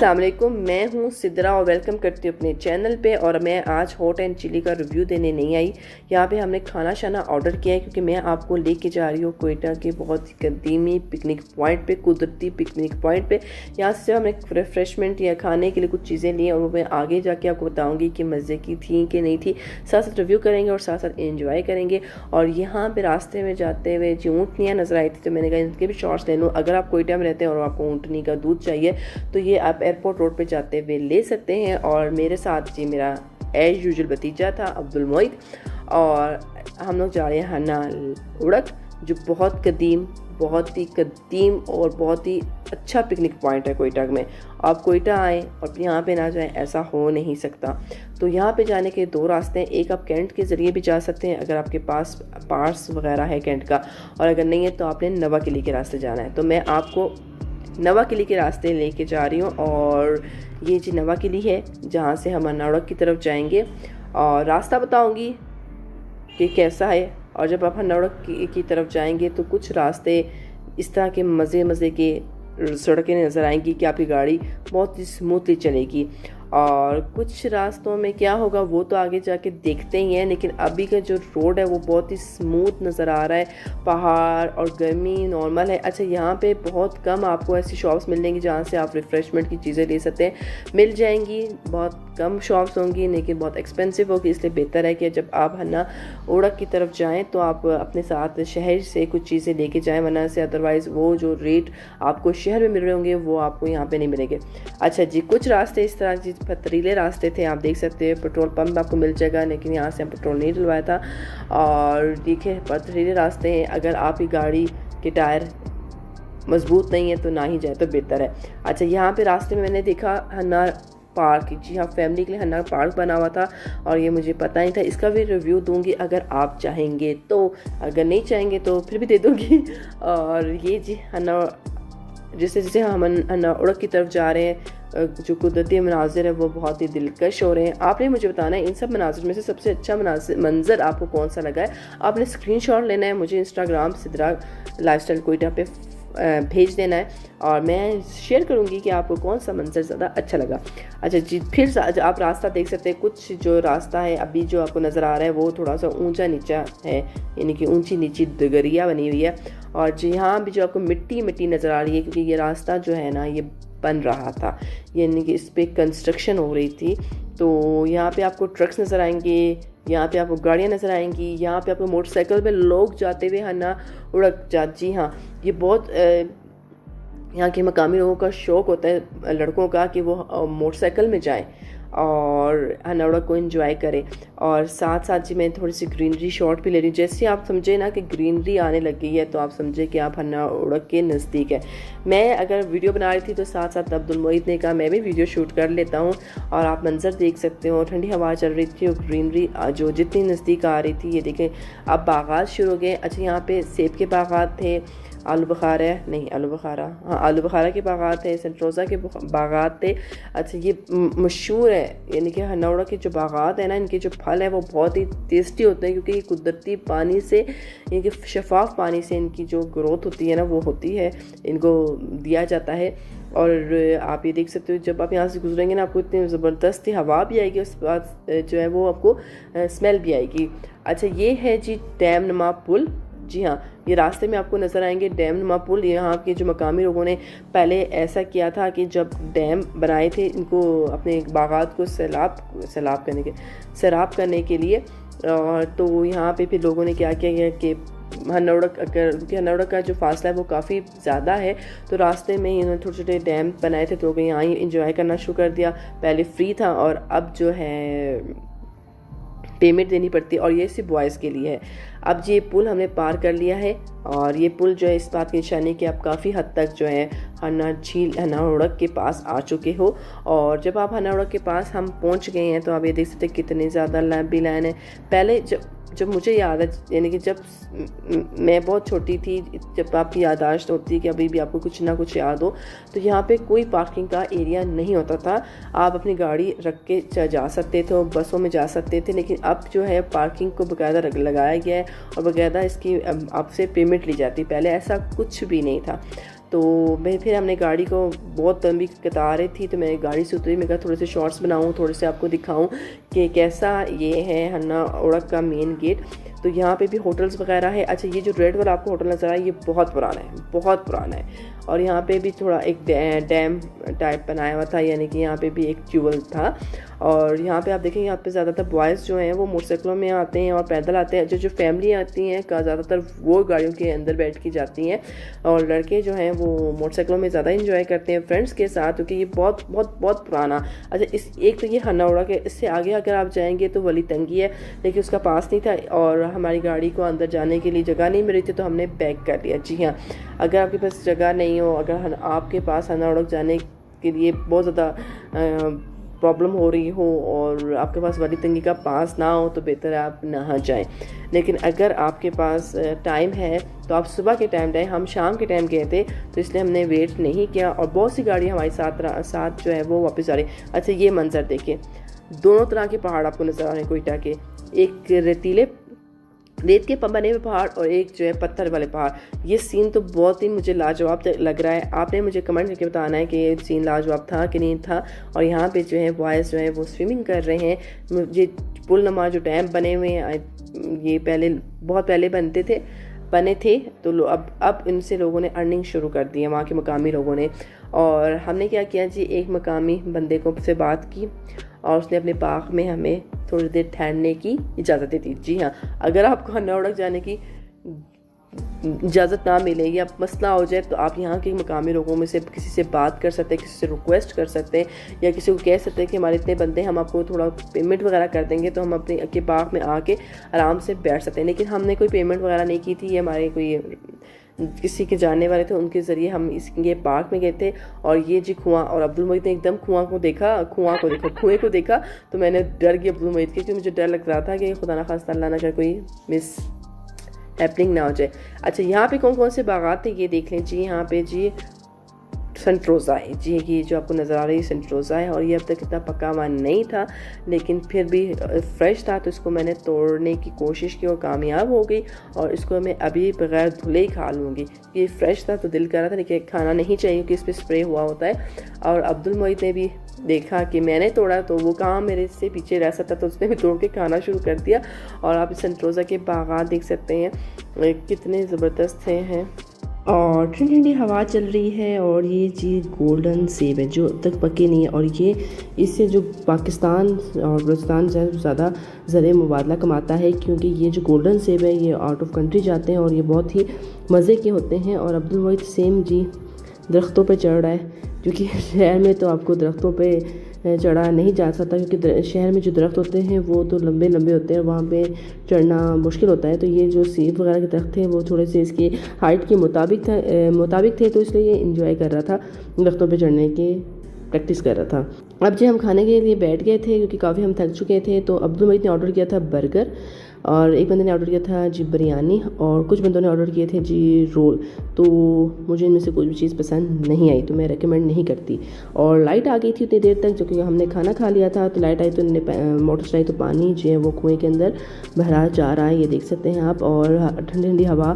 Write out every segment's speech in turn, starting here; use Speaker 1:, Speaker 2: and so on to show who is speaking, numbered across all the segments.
Speaker 1: अस्सलाम वालेकुम, मैं हूँ सिद्रा और वेलकम करती हूँ अपने चैनल पे। और मैं आज हॉट एंड चिली का रिव्यू देने नहीं आई। यहाँ पे हमने खाना शाना ऑर्डर किया है क्योंकि मैं आपको लेके जा रही हूँ कोयटा के बहुत ही कदीमी पिकनिक पॉइंट पे, कुदरती पिकनिक पॉइंट पे। यहाँ से हमने रिफ्रेशमेंट या खाने के लिए कुछ चीज़ें ली और वो मैं आगे जाके आपको बताऊँगी कि मज़े की थी कि नहीं थी। साथ साथ रिव्यू करेंगे और साथ साथ इंजॉय करेंगे। और यहाँ पर रास्ते में जाते हुए जो ऊँटनियाँ नज़र आई थी तो मैंने कहा इनके भी शॉर्ट्स ले लूँ। अगर आप कोयटा में रहते हैं और आपको ऊँटनी का दूध चाहिए तो ये आप एयरपोर्ट रोड पे जाते हुए ले सकते हैं। और मेरे साथ जी मेरा एज यूजुअल भतीजा था अब्दुल मोइद, और हम लोग जा रहे हैं हन्ना उड़क, जो बहुत कदीम और बहुत ही अच्छा पिकनिक पॉइंट है कोयटा में। आप कोयटा आएँ और यहाँ पे ना जाएं, ऐसा हो नहीं सकता। तो यहाँ पे जाने के दो रास्ते हैं। एक आप कैंट के ज़रिए भी जा सकते हैं अगर आपके पास पास वगैरह है कैंट का, और अगर नहीं है तो आपने नवा किले के रास्ते जाना है। तो मैं आपको नवा किली के रास्ते लेके जा रही हूँ। और ये जी नवा किली है जहाँ से हम हन्नाउड़क की तरफ जाएंगे, और रास्ता बताऊँगी कि कैसा है। और जब आप हन्नाउड़क की तरफ जाएंगे तो कुछ रास्ते इस तरह के मज़े के सड़कें नज़र आएंगी कि आपकी गाड़ी बहुत ही स्मूथली चलेगी। और कुछ रास्तों में क्या होगा वो तो आगे जाके देखते ही हैं, लेकिन अभी का जो रोड है वो बहुत ही स्मूथ नज़र आ रहा है। पहाड़ और गर्मी नॉर्मल है। अच्छा, यहाँ पे बहुत कम आपको ऐसी शॉप्स मिलेंगी जहाँ से आप रिफ़्रेशमेंट की चीज़ें ले सकते हैं। मिल जाएंगी, बहुत कम शॉप्स होंगी लेकिन बहुत एक्सपेंसिव होगी। इसलिए बेहतर है कि जब आप हन्ना उड़क की तरफ जाएँ तो आप अपने साथ शहर से कुछ चीज़ें लेके जाएँ, वरना से अदरवाइज़ वो जो रेट आपको शहर में मिल रहे होंगे वो आपको यहाँ पे नहीं मिलेंगे। अच्छा जी, कुछ रास्ते इस तरह जी पथरीले रास्ते थे, आप देख सकते हैं। पेट्रोल पंप आपको मिल जाएगा, लेकिन यहाँ से हम पेट्रोल नहीं डलवाया था। और देखिए पथरीले रास्ते हैं, अगर आपकी गाड़ी के टायर मजबूत नहीं है तो ना ही जाए तो बेहतर है। अच्छा, यहाँ पे रास्ते में मैंने देखा हन्ना पार्क, जी हाँ, फैमिली के लिए हन्ना पार्क बना हुआ था और ये मुझे पता नहीं था। इसका भी रिव्यू दूंगी अगर आप चाहेंगे तो, अगर नहीं चाहेंगे तो फिर भी दे दूंगी। और ये जी हन्ना, जैसे हम हन्ना उड़क की तरफ जा रहे हैं, जो कुदरती मनाजिर है वो बहुत ही दिलकश हो रहे हैं। आपने मुझे बताना है इन सब मनाजिर में से सबसे अच्छा मंजर आपको कौन सा लगा है। आपने स्क्रीनशॉट लेना है, मुझे इंस्टाग्राम सिद्रा लाइफस्टाइल कोयटा पे भेज देना है और मैं शेयर करूंगी कि आपको कौन सा मंजर ज़्यादा अच्छा लगा। अच्छा जी, फिर आप रास्ता देख सकते हैं। कुछ जो रास्ता है अभी जो आपको नज़र आ रहा है वो थोड़ा सा ऊंचा नीचा है, यानी कि ऊंची नीची दगरिया बनी हुई है। और जी यहाँ भी जो आपको मिट्टी नज़र आ रही है, क्योंकि ये रास्ता जो है ना ये बन रहा था, यानी कि इस पर कंस्ट्रक्शन हो रही थी। तो यहाँ पे आपको ट्रक्स नज़र आएंगे, यहाँ पे आपको गाड़ियाँ नज़र आएंगी, यहाँ पे आपको मोटरसाइकिल पे लोग जाते हुए हन्ना उड़क जी हाँ, ये बहुत यहाँ के मकामी लोगों का शौक़ होता है लड़कों का कि वो मोटरसाइकिल में जाएं और हन्ना उड़क को एंजॉय करें। और साथ साथ जी मैं थोड़ी सी ग्रीनरी शॉट भी ले रही हूँ। जैसे आप समझे ना कि ग्रीनरी आने लग गई है तो आप समझे कि आप हन्ना उड़क के नज़दीक है। मैं अगर वीडियो बना रही थी तो साथ साथ अब्दुल मोइद ने कहा मैं भी वीडियो शूट कर लेता हूँ, और आप मंजर देख सकते हो। ठंडी हवा चल रही थी और ग्रीनरी जो जितनी नज़दीक आ रही थी, ये देखें अब बागात शुरू हो गए। अच्छा, यहाँ पे सेब के बागात थे, आलू बुखारा के बागात थे, सेंट्रोज़ा के बागात थे। अच्छा, ये मशहूर है, यानी कि हन्ना उड़क के जो बागात है ना, इनके जो फल है वो बहुत ही टेस्टी होते हैं, क्योंकि ये कुदरती पानी से, यानी कि शफाफ पानी से इनकी जो ग्रोथ होती है ना वो होती है, इनको दिया जाता है। और आप ये देख सकते हो जब आप यहाँ से गुजरेंगे ना आपको इतनी ज़बरदस्त हवा भी आएगी, उसके बाद जो है वो आपको स्मेल भी आएगी। अच्छा, ये है जी डैम नुमा पुल। जी हाँ, ये रास्ते में आपको नज़र आएंगे डैम नुमा पुल। यहाँ के जो मकामी लोगों ने पहले ऐसा किया था कि जब डैम बनाए थे इनको अपने बागात को सैराब करने के लिए, तो यहाँ पे फिर लोगों ने क्या किया कि हन्ना उड़क का जो फासला है वो काफ़ी ज़्यादा है, तो रास्ते में इन्होंने छोटे छोटे डैम बनाए थे, तो लोग यहाँ ही इंजॉय करना शुरू कर दिया। पहले फ्री था और अब जो है पेमेंट देनी पड़ती है, और ये सिर्फ बॉयज़ के लिए है। अब ये पुल हमने पार कर लिया है, और ये पुल जो है इस बात की निशानी कि आप काफ़ी हद तक जो है हन्ना उड़क के पास आ चुके हो। और जब आप हन्ना उड़क के पास हम पहुंच गए हैं तो आप ये देख सकते हैं कितनी ज़्यादा लंबी लाइन है। पहले जब मुझे याद है, यानी कि जब मैं बहुत छोटी थी, जब आपकी याददाश्त होती है कि अभी भी आपको कुछ ना कुछ याद हो, तो यहाँ पे कोई पार्किंग का एरिया नहीं होता था। आप अपनी गाड़ी रख के जा सकते थे और बसों में जा सकते थे, लेकिन अब जो है पार्किंग को बाकायदा लगाया गया है और बाकायदा इसकी आपसे पेमेंट ली जाती। पहले ऐसा कुछ भी नहीं था। तो मैं फिर हमने गाड़ी को बहुत लंबी कतारें थी तो मैं गाड़ी से उतरी। मैं कहा थोड़े से शॉर्ट्स बनाऊँ, थोड़े से आपको दिखाऊँ कि कैसा ये है हन्ना ओढ़क का मेन गेट। तो यहाँ पे भी होटल्स वगैरह है। अच्छा, ये जो रेड वाला आपको होटल नज़र आया ये बहुत पुराना है, बहुत पुराना है। और यहाँ पे भी थोड़ा एक डैम टाइप बनाया हुआ था, यानी कि यहाँ पे भी एक ट्यूबवेल था। और यहाँ पे आप देखेंगे यहाँ पे ज़्यादातर बॉयज़ जो हैं वो मोटरसाइकिलों में आते हैं और पैदल आते हैं। जो फैमिली आती हैं का ज़्यादातर वो गाड़ियों के अंदर बैठ के जाती हैं, और लड़के जो हैं वो मोटरसाइकिलों में ज़्यादा इंजॉय करते हैं फ्रेंड्स के साथ, क्योंकि ये बहुत बहुत बहुत पुराना। अच्छा, इस एक तो ये हन्ना ओढ़क है, इससे आगे अगर आप जाएंगे तो वली तंगी है, लेकिन उसका पास नहीं था और हमारी गाड़ी को अंदर जाने के लिए जगह नहीं मिल रही थी, तो हमने बैक कर लिया। जी हाँ, अगर आपके पास जगह नहीं हो, अगर आपके पास हन्ना ओढ़क जाने के लिए बहुत ज़्यादा प्रॉब्लम हो रही हो और आपके पास वली तंगी का पास ना हो, तो बेहतर है आप ना जाएं। लेकिन अगर आपके पास टाइम है तो आप सुबह के टाइम जाएं। हम शाम के टाइम गए थे तो इसलिए हमने वेट नहीं किया, और बहुत सी गाड़ी हमारे साथ जो है वो वापस आ रही। अच्छा, ये मंजर देखिए, दोनों तरह के पहाड़ आपको नज़र आ रहे हैं कोयटा के, एक रेतीले रेत के बने हुए पहाड़ और एक जो है पत्थर वाले पहाड़। ये सीन तो बहुत ही मुझे लाजवाब लग रहा है। आपने मुझे कमेंट करके बताना है कि ये सीन लाजवाब था कि नहीं था। और यहाँ पे जो है बॉयज़ जो है वो स्विमिंग कर रहे हैं। मुझे पुल नमा जो डैम बने हुए हैं ये पहले बहुत पहले बने थे, तो अब इनसे लोगों ने अर्निंग शुरू कर दी है, वहाँ के मकामी लोगों ने। और हमने क्या किया जी, एक मकामी बंदे को से बात की और उसने अपने बाग में हमें थोड़ी देर ठहरने की इजाज़त दे दी। जी हाँ, अगर आपको हन्ना ओढ़क जाने की इजाज़त ना मिले या मसला हो जाए तो आप यहाँ के मकामी लोगों में से किसी से बात कर सकते हैं, किसी से रिक्वेस्ट कर सकते हैं, या किसी को कह सकते हैं कि हमारे इतने बंदे हम आपको थोड़ा पेमेंट वगैरह कर देंगे तो हम अपने के बाग में आके आराम से बैठ सकते हैं। लेकिन हमने कोई पेमेंट वगैरह नहीं की थी, ये हमारे कोई किसी के जानने वाले थे, उनके ज़रिए हम ये पार्क में गए थे। और ये जी कुआं, और अब्दुल मोहित ने एकदम कुएं को देखा तो मैंने डर गई अब्दुल मोहित के, क्योंकि मुझे डर लग रहा था कि खुदा ना खास्ता अल्लाह ना करे कोई मिस हैपनिंग ना हो जाए। अच्छा, यहाँ पे कौन कौन से बागात थे ये देख लें जी। यहाँ पे जी सेंटरोज़ा है जी, ये जो आपको नज़र आ रही है सेंटरोज़ा है, और ये अब तक इतना पका हुआ नहीं था लेकिन फिर भी फ्रेश था, तो इसको मैंने तोड़ने की कोशिश की और कामयाब हो गई। और इसको मैं अभी बगैर धुले ही खा लूँगी। ये फ्रेश था तो दिल कर रहा था, लेकिन खाना नहीं चाहिए क्योंकि इस पर स्प्रे हुआ होता है। और अब्दुल मोहित ने भी देखा कि मैंने तोड़ा तो वो कहाँ मेरे से पीछे रह सकता, तो उसने भी तोड़ के खाना शुरू कर दिया। और आप सेंटरोज़ा के बागात देख सकते हैं कितने ज़बरदस्त हैं। और ठंडी ठंडी हवा चल रही है, और ये जी गोल्डन सेब है जो अब तक पके नहीं है, और ये इससे जो पाकिस्तान और बलूचिस्तान ज़्यादा ज़र मुबादला कमाता है, क्योंकि ये जो गोल्डन सेब है ये आउट ऑफ कंट्री जाते हैं और ये बहुत ही मज़े के होते हैं। और अब्दुल मोहित सेम जी दरख्तों पे चढ़ रहा है, क्योंकि शहर में तो आपको दरख्तों पे चढ़ा नहीं जा सकता, क्योंकि शहर में जो दरख्त होते हैं वो तो लंबे लंबे होते हैं, वहाँ पे चढ़ना मुश्किल होता है। तो ये जो सेब वगैरह के दरख्त थे वो थोड़े से इसकी हाइट के मुताबिक थे, तो इसलिए ये इंजॉय कर रहा था, दरख्तों पे चढ़ने के प्रैक्टिस कर रहा था। अब जो हम खाने के लिए बैठ गए थे क्योंकि काफ़ी हम थक चुके थे, तो अब्दुल मोहित ने ऑर्डर किया था बर्गर, और एक बंदे ने ऑर्डर किया था जी बिरयानी, और कुछ बंदों ने ऑर्डर किए थे जी रोल। तो मुझे इनमें से कोई भी चीज़ पसंद नहीं आई, तो मैं रेकमेंड नहीं करती। और लाइट आ गई थी उतनी देर तक, जो कि हमने खाना खा लिया था, तो लाइट आई तो मोटर चलाई तो पानी जो है वो कुएँ के अंदर बहरा जा रहा है, ये देख सकते हैं आप। और ठंडी ठंडी हवा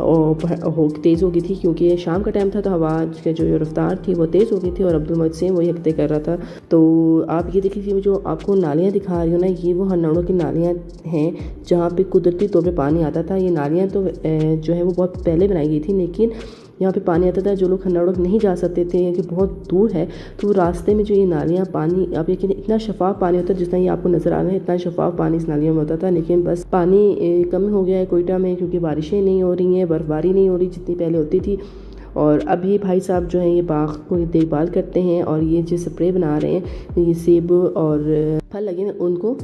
Speaker 1: तेज़ हो गई थी, क्योंकि शाम का टाइम था, तो हवा की जो रफ्तार थी वो तेज़ हो गई थी, और अब्दुल मोहित से वही हकते कर रहा था। तो आप ये देखिए, जो आपको नालियाँ दिखा रही हो ना, ये वो हन्ना ओढ़क की नालियाँ हैं जहाँ पे कुदरती तौर पे पानी आता था। ये नालियाँ तो जो है वो बहुत पहले बनाई गई थी, लेकिन यहाँ पे पानी आता था, जो लोग हन्ना ओढ़क नहीं जा सकते थे कि बहुत दूर है, तो वो रास्ते में जो ये नालियाँ पानी, आप यकीन इतना शफाफ पानी होता है, जितना ये आपको नज़र आ रहा है इतना शफाफ पानी इस नालियों में होता था। लेकिन बस पानी कम हो गया है कोयटा में, क्योंकि बारिशें नहीं हो रही हैं, बर्फ़बारी नहीं हो रही जितनी पहले होती थी। और अभी भाई साहब जो हैं ये बाग को देखभाल करते हैं, और ये जो स्प्रे बना रहे हैं, ये सेब और फल लगे हैं उनको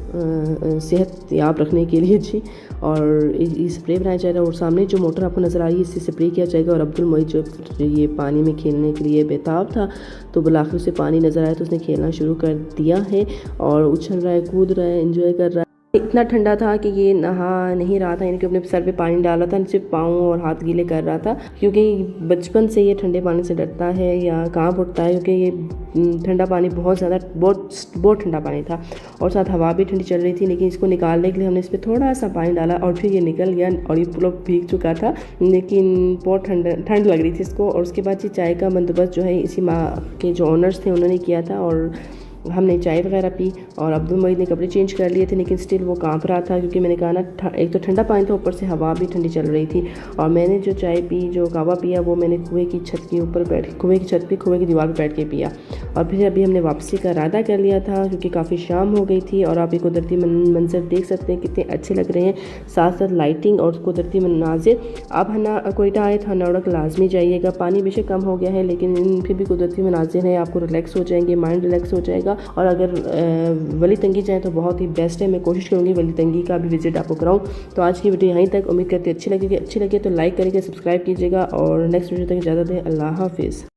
Speaker 1: सेहत याब रखने के लिए जी। और ये स्प्रे बनाया जाएगा, और सामने जो मोटर आपको नज़र आ रही है इससे स्प्रे किया जाएगा। और अब्दुल मोहित जो ये पानी में खेलने के लिए बेताब था, तो बिलाखिर उसे पानी नज़र आया तो उसने खेलना शुरू कर दिया है, और उछल रहा है, कूद रहा है, एंजॉय कर रहा है। इतना ठंडा था कि ये नहा नहीं रहा था, यानी कि अपने सर पे पानी डाला था, सिर्फ पाँव और हाथ गीले कर रहा था, क्योंकि बचपन से ये ठंडे पानी से डरता है या कांप उठता है, क्योंकि ये ठंडा पानी बहुत ज़्यादा बहुत ठंडा पानी था और साथ हवा भी ठंडी चल रही थी। लेकिन इसको निकालने के लिए हमने इस पर थोड़ा सा पानी डाला और फिर ये निकल गया और ये पूरा भीग चुका था, लेकिन बहुत ठंड लग रही थी इसको। और उसके बाद ये चाय का बंदोबस्त जो है इसी माँ के जो ऑनर्स थे उन्होंने किया था और हमने चाय वगैरह पी और अब्दुल मजीद ने कपड़े चेंज कर लिए थे, लेकिन स्टिल वो कांप रहा था, क्योंकि मैंने कहा ना एक तो ठंडा पानी था, ऊपर से हवा भी ठंडी चल रही थी। और मैंने जो चाय पी, जो कहवा पिया, वो मैंने कुएं की छत के ऊपर कुएं की छत पे कुएं की दीवार पर बैठ के पिया। और फिर अभी हमने वापसी का इरादा कर लिया था, क्योंकि काफ़ी शाम हो गई थी। और आप ये कुदरती मंजर देख सकते हैं कितने अच्छे लग रहे हैं, साथ साथ लाइटिंग और कुदरती मनाजिर। आप कोयटा आए तो हनावड़ा लाजमी जाइएगा। पानी बेशक कम हो गया है, लेकिन फिर भी कुदरती मनाजिर है, आपको रिलैक्स हो जाएंगे, माइंड रिलैक्स हो जाएगा। और अगर वली तंगी जाए तो बहुत ही बेस्ट है। मैं कोशिश करूँगी वली तंगी का भी विजिट आपको कराऊँ। तो आज की वीडियो यहीं तक, उम्मीद करती अच्छी लगे तो लाइक करिएगा, सब्सक्राइब कीजिएगा और नेक्स्ट वीडियो तक इजाज़त दें। अल्लाह हाफिज़।